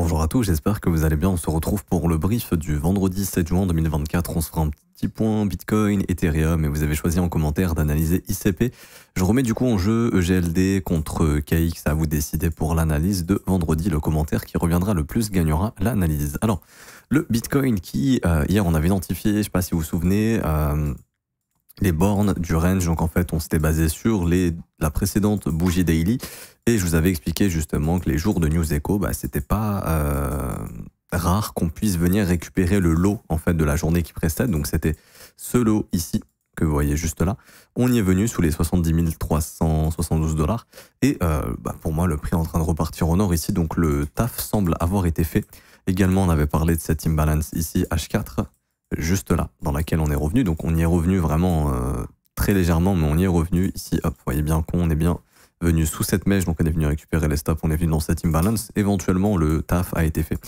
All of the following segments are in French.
Bonjour à tous, j'espère que vous allez bien. On se retrouve pour le brief du vendredi 7 juin 2024. On se fera un petit point Bitcoin, Ethereum et vous avez choisi en commentaire d'analyser ICP. Je remets du coup en jeu EGLD contre KX, à vous décider pour l'analyse de vendredi. Le commentaire qui reviendra le plus gagnera l'analyse. Alors, le Bitcoin qui, hier on avait identifié, je ne sais pas si vous vous souvenez, les bornes du range. Donc en fait on s'était basé sur la précédente bougie daily et je vous avais expliqué justement que les jours de News Echo, c'était pas rare qu'on puisse venir récupérer le lot en fait de la journée qui précède. Donc c'était ce lot ici que vous voyez juste là. On y est venu sous les 70 372 $. Et pour moi le prix est en train de repartir au nord ici, donc le taf semble avoir été fait. Également on avait parlé de cette imbalance ici H4 juste là, dans laquelle on est revenu. Donc on y est revenu vraiment très légèrement, mais on y est revenu ici. Hop, vous voyez bien qu'on est bien venu sous cette mèche, donc on est venu récupérer les stops, on est venu dans cette imbalance. Éventuellement, le taf a été fait.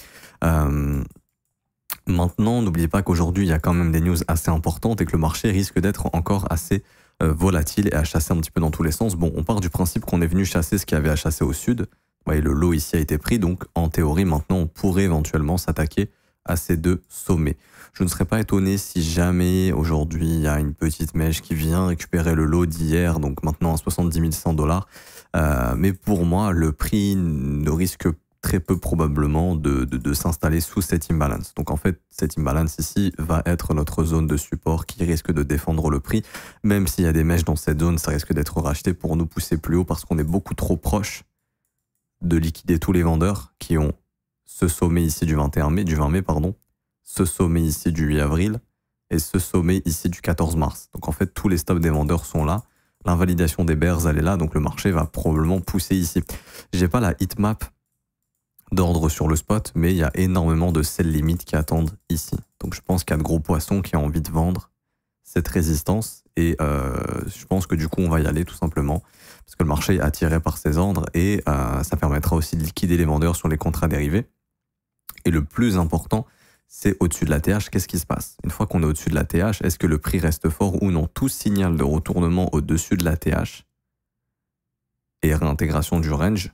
Maintenant, n'oubliez pas qu'aujourd'hui, il y a quand même des news assez importantes et que le marché risque d'être encore assez volatile et à chasser un petit peu dans tous les sens. Bon, on part du principe qu'on est venu chasser ce qu'il y avait à chasser au sud. Vous voyez, le lot ici a été pris, donc en théorie, maintenant, on pourrait éventuellement s'attaquer à ces deux sommets. Je ne serais pas étonné si jamais aujourd'hui il y a une petite mèche qui vient récupérer le lot d'hier, donc maintenant à 70 100 $. Mais pour moi, le prix ne risque très peu probablement de s'installer sous cette imbalance. Donc en fait, cette imbalance ici va être notre zone de support qui risque de défendre le prix. Même s'il y a des mèches dans cette zone, ça risque d'être racheté pour nous pousser plus haut parce qu'on est beaucoup trop proche de liquider tous les vendeurs qui ont ce sommet ici du 21 mai, du 20 mai, pardon, ce sommet ici du 8 avril et ce sommet ici du 14 mars. Donc en fait, tous les stops des vendeurs sont là. L'invalidation des bears, elle est là, donc le marché va probablement pousser ici. J'ai pas la heatmap d'ordre sur le spot, mais il y a énormément de sell limit qui attendent ici. Donc je pense qu'il y a de gros poissons qui ont envie de vendre cette résistance et je pense que du coup on va y aller tout simplement parce que le marché est attiré par ces ordres et ça permettra aussi de liquider les vendeurs sur les contrats dérivés. Et le plus important, c'est au-dessus de la TH, qu'est-ce qui se passe? Une fois qu'on est au-dessus de la TH, est-ce que le prix reste fort ou non? Tout signal de retournement au-dessus de la TH et réintégration du range,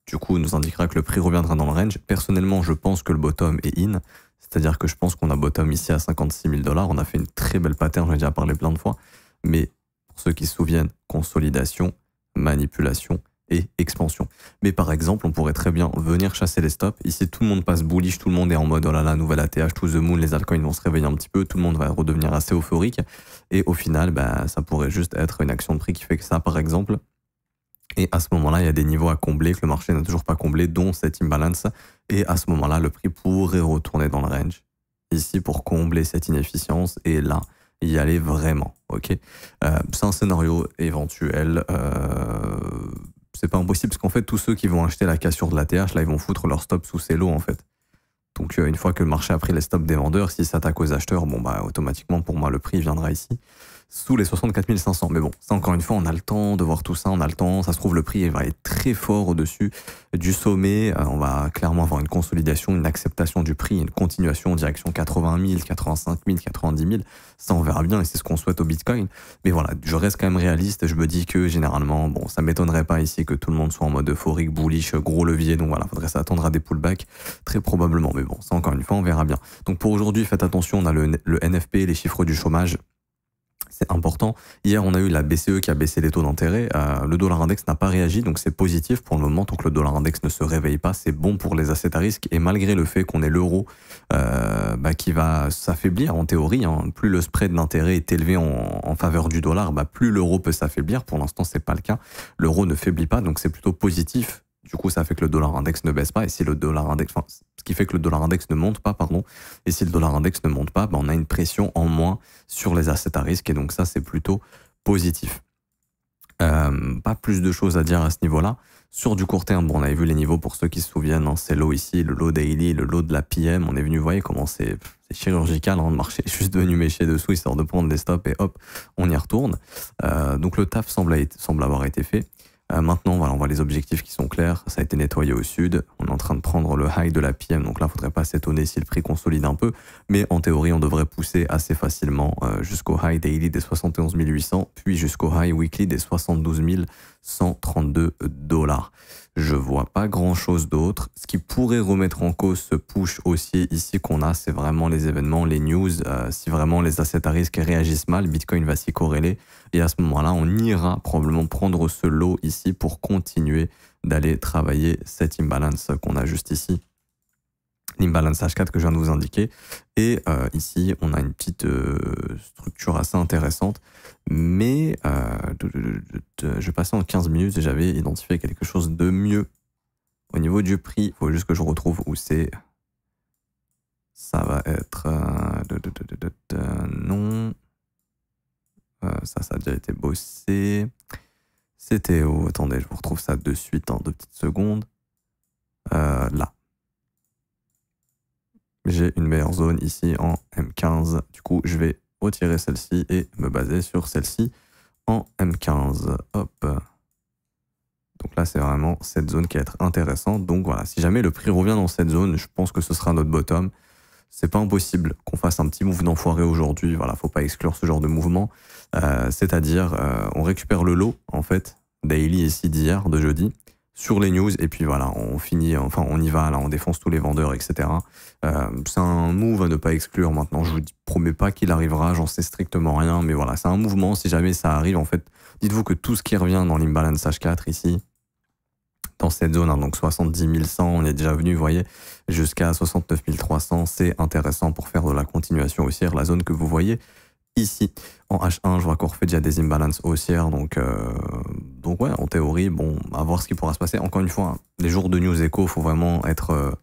du coup, nous indiquera que le prix reviendra dans le range. Personnellement, je pense que le bottom est in, c'est-à-dire que je pense qu'on a bottom ici à 56 000 $. On a fait une très belle pattern, j'en ai déjà parlé plein de fois, mais pour ceux qui se souviennent, consolidation, manipulation et expansion. Mais par exemple, on pourrait très bien venir chasser les stops. Ici, tout le monde passe bullish, tout le monde est en mode oh là là, nouvelle ATH, to the moon, les altcoins vont se réveiller un petit peu, tout le monde va redevenir assez euphorique. Et au final, ça pourrait juste être une action de prix qui fait que ça, par exemple. Et à ce moment-là, il y a des niveaux à combler que le marché n'a toujours pas comblé, dont cette imbalance. Et à ce moment-là, le prix pourrait retourner dans le range ici pour combler cette inefficience. Et là, y aller vraiment. Ok, c'est un scénario éventuel. C'est pas impossible parce qu'en fait tous ceux qui vont acheter la cassure de la TH là ils vont foutre leur stop sous ces lots en fait. Donc une fois que le marché a pris les stops des vendeurs, s'il s'attaque aux acheteurs, automatiquement pour moi le prix viendra ici sous les 64 500. Mais bon, ça encore une fois on a le temps de voir tout ça, on a le temps, ça se trouve le prix va être très fort au-dessus du sommet, on va clairement avoir une consolidation, une acceptation du prix, une continuation en direction 80 000, 85 000, 90 000, ça on verra bien et c'est ce qu'on souhaite au Bitcoin. Mais voilà, je reste quand même réaliste et je me dis que généralement, ça m'étonnerait pas ici que tout le monde soit en mode euphorique, bullish, gros levier, donc voilà, faudrait s'attendre à des pullbacks très probablement, mais bon, ça encore une fois on verra bien. Donc pour aujourd'hui, faites attention, on a le NFP, les chiffres du chômage. C'est important. Hier, on a eu la BCE qui a baissé les taux d'intérêt. Le dollar index n'a pas réagi, donc c'est positif pour le moment. Tant que le dollar index ne se réveille pas, c'est bon pour les assets à risque. Et malgré le fait qu'on ait l'euro qui va s'affaiblir en théorie, plus le spread d'intérêt est élevé en faveur du dollar, plus l'euro peut s'affaiblir. Pour l'instant, c'est pas le cas. L'euro ne faiblit pas, donc c'est plutôt positif. Du coup, ça fait que le dollar index ne baisse pas. Et si le dollar index, ce qui fait que le dollar index ne monte pas, pardon. Et si le dollar index ne monte pas, on a une pression en moins sur les assets à risque. Et donc ça, c'est plutôt positif. Pas plus de choses à dire à ce niveau-là. Sur du court terme, on avait vu les niveaux pour ceux qui se souviennent. C'est l'eau ici, le lot daily, le lot de la PM. On est venu, vous voyez comment c'est chirurgical. Le marché est juste venu mécher dessous, histoire de prendre les stops et hop, on y retourne. Donc le taf semble avoir été fait. Maintenant, voilà, on voit les objectifs qui sont clairs. Ça a été nettoyé au sud. On est en train de prendre le high de la PM. Donc là, il ne faudrait pas s'étonner si le prix consolide un peu. Mais en théorie, on devrait pousser assez facilement jusqu'au high daily des 71 800, puis jusqu'au high weekly des 72 132 $. Je vois pas grand chose d'autre. Ce qui pourrait remettre en cause ce push haussier ici qu'on a, c'est vraiment les événements, les news. Si vraiment les assets à risque réagissent mal, Bitcoin va s'y corréler. Et à ce moment-là, on ira probablement prendre ce lot ici pour continuer d'aller travailler cet imbalance qu'on a juste ici. L'imbalance H4 que je viens de vous indiquer. Et ici, on a une petite structure assez intéressante. Mais je passais en 15 minutes et j'avais identifié quelque chose de mieux. Au niveau du prix, il faut juste que je retrouve où c'est. Ça va être... non. Ça a déjà été bossé. C'était où? Attendez, je vous retrouve ça de suite en 2 petites secondes. Là. J'ai une meilleure zone ici en M15. Du coup, je vais retirer celle-ci et me baser sur celle-ci en M15. Hop. Donc là, c'est vraiment cette zone qui va être intéressante. Donc voilà, si jamais le prix revient dans cette zone, je pense que ce sera notre bottom. C'est pas impossible qu'on fasse un petit move d'enfoiré aujourd'hui. Voilà, faut pas exclure ce genre de mouvement. C'est-à-dire, on récupère le lot, en fait, daily ici d'hier, de jeudi, sur les news, et puis voilà, on finit, enfin, on y va, là, on défonce tous les vendeurs, etc. C'est un move à ne pas exclure maintenant. Je vous promets pas qu'il arrivera, j'en sais strictement rien, mais voilà, c'est un mouvement. Si jamais ça arrive, en fait, dites-vous que tout ce qui revient dans l'imbalance H4 ici, dans cette zone, hein, donc 70 100, on est déjà venu, vous voyez, jusqu'à 69 300, c'est intéressant pour faire de la continuation haussière, la zone que vous voyez ici. En H1, je vois qu'on refait déjà des imbalances haussières, donc ouais, en théorie, bon, à voir ce qui pourra se passer. Encore une fois, hein, les jours de news écho, il faut vraiment être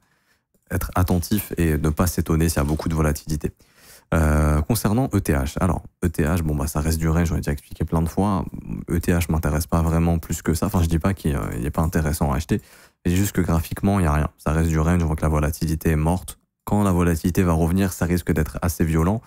attentif et ne pas s'étonner s'il y a beaucoup de volatilité. Concernant ETH, alors ETH, bon bah ça reste du range, j'en ai déjà expliqué plein de fois. ETH m'intéresse pas vraiment plus que ça. Enfin, je dis pas qu'il n'est pas intéressant à acheter, mais juste que graphiquement il y a rien. Ça reste du range, on voit que la volatilité est morte. Quand la volatilité va revenir, ça risque d'être assez violent.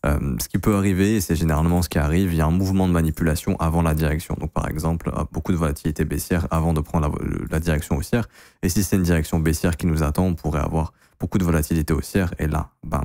Ce qui peut arriver, et c'est généralement ce qui arrive, il y a un mouvement de manipulation avant la direction. Donc par exemple, beaucoup de volatilité baissière avant de prendre la direction haussière. Et si c'est une direction baissière qui nous attend, on pourrait avoir beaucoup de volatilité haussière, et là, bam,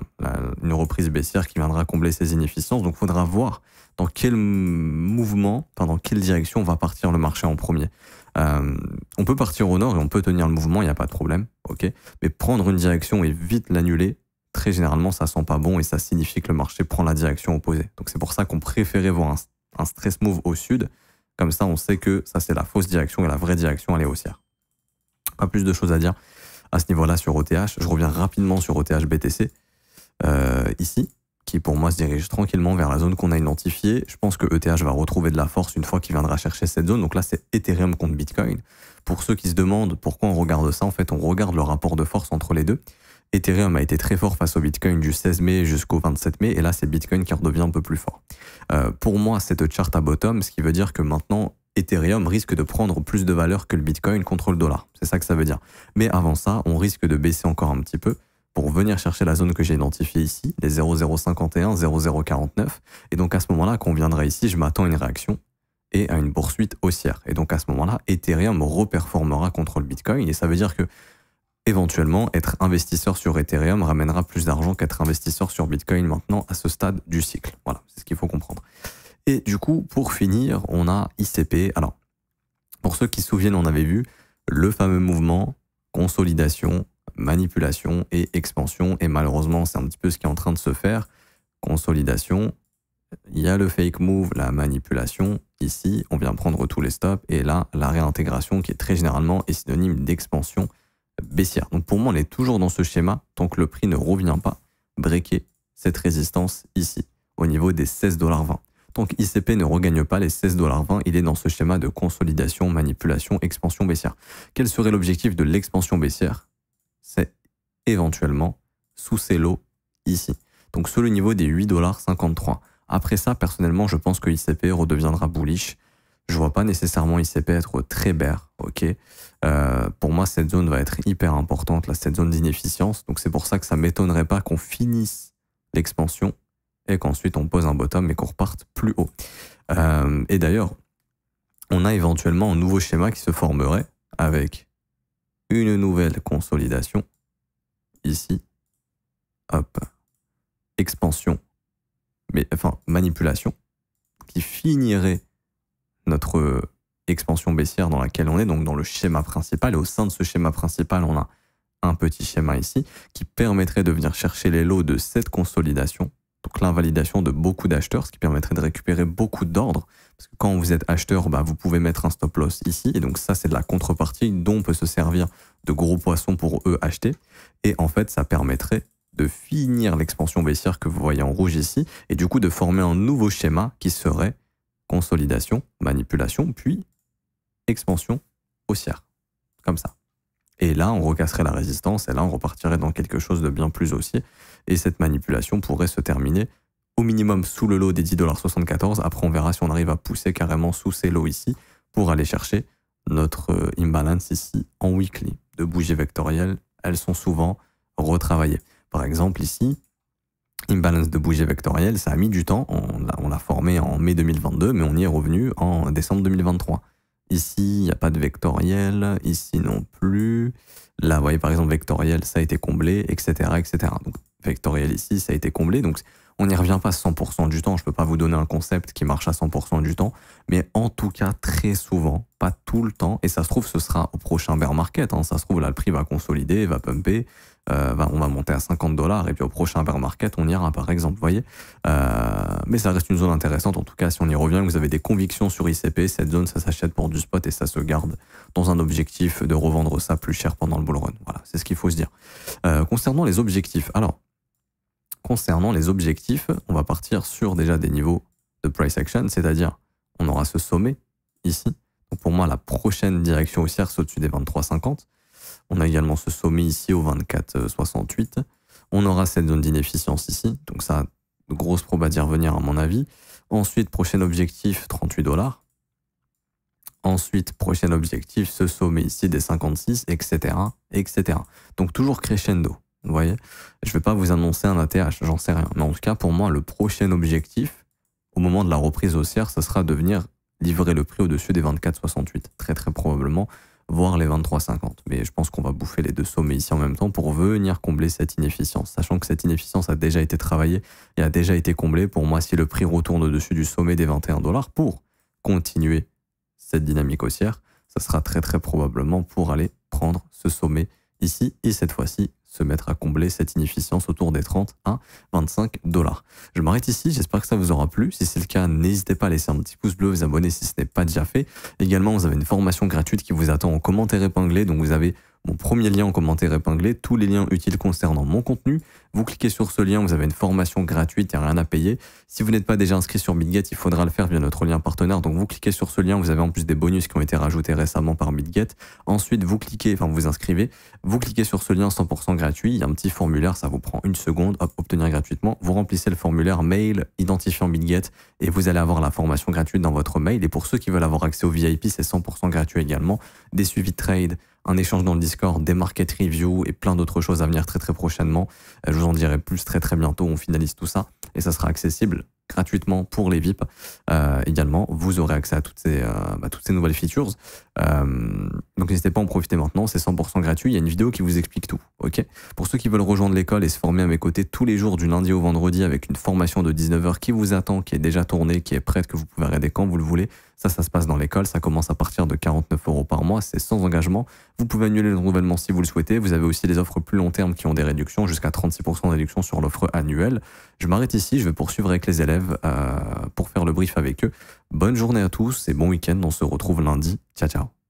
une reprise baissière qui viendra combler ces inefficiences. Donc il faudra voir dans quel mouvement, enfin, dans quelle direction va partir le marché en premier. On peut partir au nord et on peut tenir le mouvement, il n'y a pas de problème, ok. Mais prendre une direction et vite l'annuler, très généralement, ça sent pas bon et ça signifie que le marché prend la direction opposée. Donc c'est pour ça qu'on préférait voir un stress move au sud. Comme ça, on sait que ça, c'est la fausse direction et la vraie direction, elle est haussière. Pas plus de choses à dire à ce niveau-là sur OTH. Je reviens rapidement sur OTH BTC, ici, qui pour moi se dirige tranquillement vers la zone qu'on a identifiée. Je pense que ETH va retrouver de la force une fois qu'il viendra chercher cette zone. Donc là, c'est Ethereum contre Bitcoin. Pour ceux qui se demandent pourquoi on regarde ça, en fait, on regarde le rapport de force entre les deux. Ethereum a été très fort face au Bitcoin du 16 mai jusqu'au 27 mai, et là, c'est Bitcoin qui redevient un peu plus fort. Pour moi, cette charte à bottom, ce qui veut dire que maintenant, Ethereum risque de prendre plus de valeur que le Bitcoin contre le dollar. C'est ça que ça veut dire. Mais avant ça, on risque de baisser encore un petit peu pour venir chercher la zone que j'ai identifiée ici, les 0,051, 0,049. Et donc à ce moment-là, quand on viendra ici, je m'attends à une réaction et à une poursuite haussière. Et donc à ce moment-là, Ethereum reperformera contre le Bitcoin. Et ça veut dire que éventuellement, être investisseur sur Ethereum ramènera plus d'argent qu'être investisseur sur Bitcoin maintenant à ce stade du cycle. Voilà, c'est ce qu'il faut comprendre. Et du coup, pour finir, on a ICP. Alors, pour ceux qui se souviennent, on avait vu le fameux mouvement consolidation, manipulation et expansion. Et malheureusement, c'est un petit peu ce qui est en train de se faire. Consolidation, il y a le fake move, la manipulation. Ici, on vient prendre tous les stops. Et là, la réintégration qui est très généralement est synonyme d'expansion baissière. Donc pour moi, on est toujours dans ce schéma tant que le prix ne revient pas breaker cette résistance ici, au niveau des 16,20 $. Tant qu'ICP ne regagne pas les 16,20 $, il est dans ce schéma de consolidation, manipulation, expansion baissière. Quel serait l'objectif de l'expansion baissière? C'est éventuellement sous ces lots ici. Donc sous le niveau des 8,53 $. Après ça, personnellement, je pense que ICP redeviendra bullish. Je vois pas nécessairement ICP être très bear, ok. Pour moi, cette zone va être hyper importante, là, cette zone d'inefficience. Donc c'est pour ça que ça m'étonnerait pas qu'on finisse l'expansion et qu'ensuite on pose un bottom et qu'on reparte plus haut. Et d'ailleurs, on a éventuellement un nouveau schéma qui se formerait avec une nouvelle consolidation ici, hop, expansion, mais enfin manipulation, qui finirait notre expansion baissière dans laquelle on est, donc dans le schéma principal. Et au sein de ce schéma principal, on a un petit schéma ici qui permettrait de venir chercher les lots de cette consolidation, donc l'invalidation de beaucoup d'acheteurs, ce qui permettrait de récupérer beaucoup d'ordres. Parce que quand vous êtes acheteur, vous pouvez mettre un stop loss ici. Et donc ça, c'est de la contrepartie dont peut se servir de gros poissons pour eux acheter. Et en fait, ça permettrait de finir l'expansion baissière que vous voyez en rouge ici. Et du coup, de former un nouveau schéma qui serait consolidation, manipulation, puis expansion haussière. Comme ça. Et là, on recasserait la résistance, et là, on repartirait dans quelque chose de bien plus haussier. Et cette manipulation pourrait se terminer au minimum sous le lot des 10,74 $. Après, on verra si on arrive à pousser carrément sous ces lots ici pour aller chercher notre imbalance ici en weekly. De bougies vectorielles, elles sont souvent retravaillées. Par exemple, ici, imbalance de bougies vectorielles, ça a mis du temps. On l'a formé en mai 2022, mais on y est revenu en décembre 2023. Ici, il n'y a pas de vectoriel. Ici non plus. Là, vous voyez, par exemple, vectoriel, ça a été comblé, etc., etc. Donc, vectoriel ici, ça a été comblé. Donc, on n'y revient pas 100% du temps. Je ne peux pas vous donner un concept qui marche à 100% du temps. Mais en tout cas, très souvent, pas tout le temps. Et ça se trouve, ce sera au prochain bear market. Ça se trouve, là, le prix va consolider, va pumper. On va monter à 50 $. Et puis, au prochain bear market, on ira, par exemple. Vous voyez. Mais ça reste une zone intéressante. En tout cas, si on y revient, vous avez des convictions sur ICP. Cette zone, ça s'achète pour du spot et ça se garde dans un objectif de revendre ça plus cher pendant le bull run. Voilà, c'est ce qu'il faut se dire. Concernant les objectifs. Alors, concernant les objectifs, on va partir sur déjà des niveaux de price action, c'est-à-dire on aura ce sommet ici. Donc pour moi, la prochaine direction haussière, c'est au-dessus des 23,50. On a également ce sommet ici au 24,68. On aura cette zone d'inefficience ici. Donc ça a de grosses probas d'y revenir à mon avis. Ensuite, prochain objectif, 38 $. Ensuite, prochain objectif, ce sommet ici des 56, etc., etc. Donc toujours crescendo. Vous voyez, je ne vais pas vous annoncer un ATH, j'en sais rien. Mais en tout cas, pour moi, le prochain objectif, au moment de la reprise haussière, ce sera de venir livrer le prix au-dessus des 24,68. Très très probablement, voire les 23,50. Mais je pense qu'on va bouffer les deux sommets ici en même temps pour venir combler cette inefficience. Sachant que cette inefficience a déjà été travaillée et a déjà été comblée. Pour moi, si le prix retourne au-dessus du sommet des 21 $ pour continuer cette dynamique haussière, ça sera très très probablement pour aller prendre ce sommet ici et cette fois-ci se mettre à combler cette inefficience autour des 30 à 25 $. Je m'arrête ici, j'espère que ça vous aura plu. Si c'est le cas, n'hésitez pas à laisser un petit pouce bleu, vous abonner si ce n'est pas déjà fait. Également, vous avez une formation gratuite qui vous attend en commentaire épinglé, donc vous avez mon premier lien en commentaire épinglé, tous les liens utiles concernant mon contenu. Vous cliquez sur ce lien, vous avez une formation gratuite, il n'y a rien à payer. Si vous n'êtes pas déjà inscrit sur BitGet, il faudra le faire via notre lien partenaire. Donc vous cliquez sur ce lien, vous avez en plus des bonus qui ont été rajoutés récemment par BitGet. Ensuite, vous vous inscrivez, vous cliquez sur ce lien 100% gratuit, il y a un petit formulaire, ça vous prend une seconde, hop, obtenir gratuitement. Vous remplissez le formulaire mail identifiant BitGet et vous allez avoir la formation gratuite dans votre mail. Et pour ceux qui veulent avoir accès au VIP, c'est 100% gratuit également. Des suivis de trade, un échange dans le Discord, des market reviews et plein d'autres choses à venir très très prochainement. Je vous en dirai plus très très bientôt, on finalise tout ça et ça sera accessible gratuitement pour les VIP. Également, vous aurez accès à toutes ces nouvelles features. Donc n'hésitez pas à en profiter maintenant, c'est 100% gratuit. Il y a une vidéo qui vous explique tout. Ok. Pour ceux qui veulent rejoindre l'école et se former à mes côtés tous les jours du lundi au vendredi avec une formation de 19 h qui vous attend, qui est déjà tournée, qui est prête, que vous pouvez arrêter quand vous le voulez. Ça se passe dans l'école. Ça commence à partir de 49 € par mois. C'est sans engagement. Vous pouvez annuler le renouvellement si vous le souhaitez. Vous avez aussi des offres plus long terme qui ont des réductions, jusqu'à 36% de réduction sur l'offre annuelle. Je m'arrête ici. Je vais poursuivre avec les élèves pour faire le brief avec eux. Bonne journée à tous et bon week-end. On se retrouve lundi. Ciao, ciao.